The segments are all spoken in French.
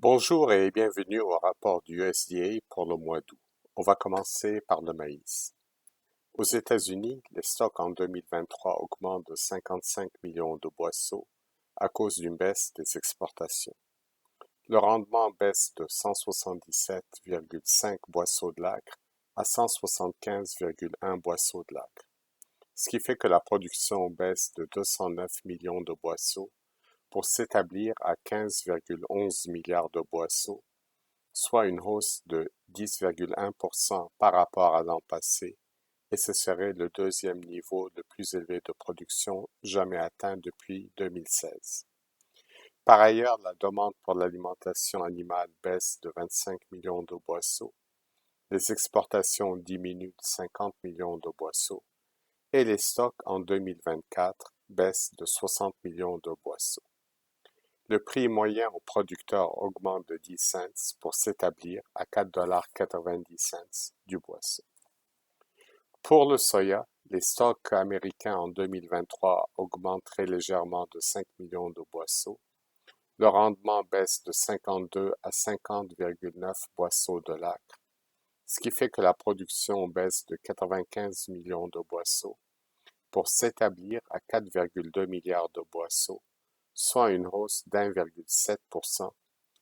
Bonjour et bienvenue au rapport du USDA pour le mois d'août. On va commencer par le maïs. Aux États-Unis, les stocks en 2023 augmentent de 55 millions de boisseaux à cause d'une baisse des exportations. Le rendement baisse de 177,5 boisseaux de l'acre à 175,1 boisseaux de l'acre, ce qui fait que la production baisse de 209 millions de boisseaux pour s'établir à 15,11 milliards de boisseaux, soit une hausse de 10,1% par rapport à l'an passé, et ce serait le deuxième niveau le plus élevé de production jamais atteint depuis 2016. Par ailleurs, la demande pour l'alimentation animale baisse de 25 millions de boisseaux, les exportations diminuent de 50 millions de boisseaux, et les stocks en 2024 baissent de 60 millions de boisseaux. Le prix moyen au producteur augmente de 10 cents pour s'établir à 4,90 $ du boisseau. Pour le soya, les stocks américains en 2023 augmentent très légèrement de 5 millions de boisseaux. Le rendement baisse de 52 à 50,9 boisseaux de l'acre, ce qui fait que la production baisse de 95 millions de boisseaux pour s'établir à 4,2 milliards de boisseaux, soit une hausse d'1,7%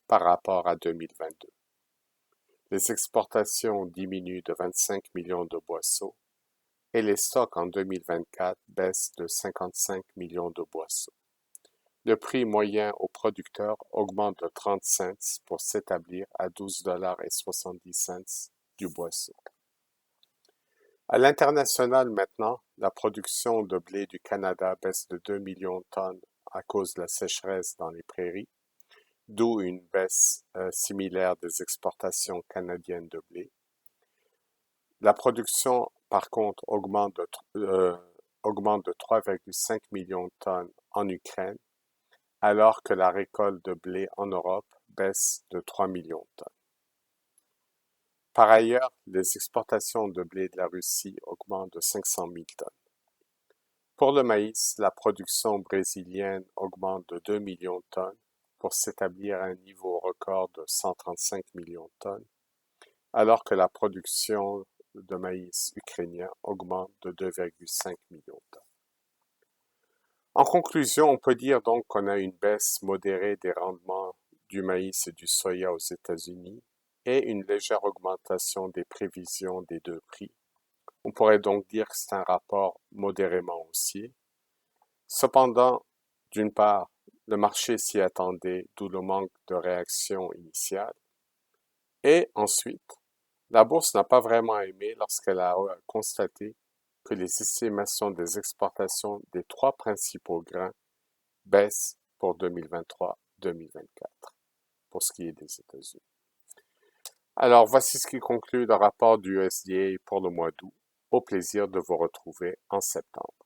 par rapport à 2022. Les exportations diminuent de 25 millions de boisseaux et les stocks en 2024 baissent de 55 millions de boisseaux. Le prix moyen au producteur augmente de 30 cents pour s'établir à 12,70 $ du boisseau. À l'international maintenant, la production de blé du Canada baisse de 2 millions de tonnes à cause de la sécheresse dans les prairies, d'où une baisse similaire des exportations canadiennes de blé. La production, par contre, augmente de 3,5 millions de tonnes en Ukraine, alors que la récolte de blé en Europe baisse de 3 millions de tonnes. Par ailleurs, les exportations de blé de la Russie augmentent de 500 000 tonnes. Pour le maïs, la production brésilienne augmente de 2 millions de tonnes pour s'établir à un niveau record de 135 millions de tonnes, alors que la production de maïs ukrainien augmente de 2,5 millions de tonnes. En conclusion, on peut dire donc qu'on a une baisse modérée des rendements du maïs et du soya aux États-Unis et une légère augmentation des prévisions des deux prix. On pourrait donc dire que c'est un rapport modérément haussier. Cependant, d'une part, le marché s'y attendait, d'où le manque de réaction initiale. Et ensuite, la bourse n'a pas vraiment aimé lorsqu'elle a constaté que les estimations des exportations des trois principaux grains baissent pour 2023-2024, pour ce qui est des États-Unis. Alors, voici ce qui conclut le rapport du USDA pour le mois d'août. Au plaisir de vous retrouver en septembre.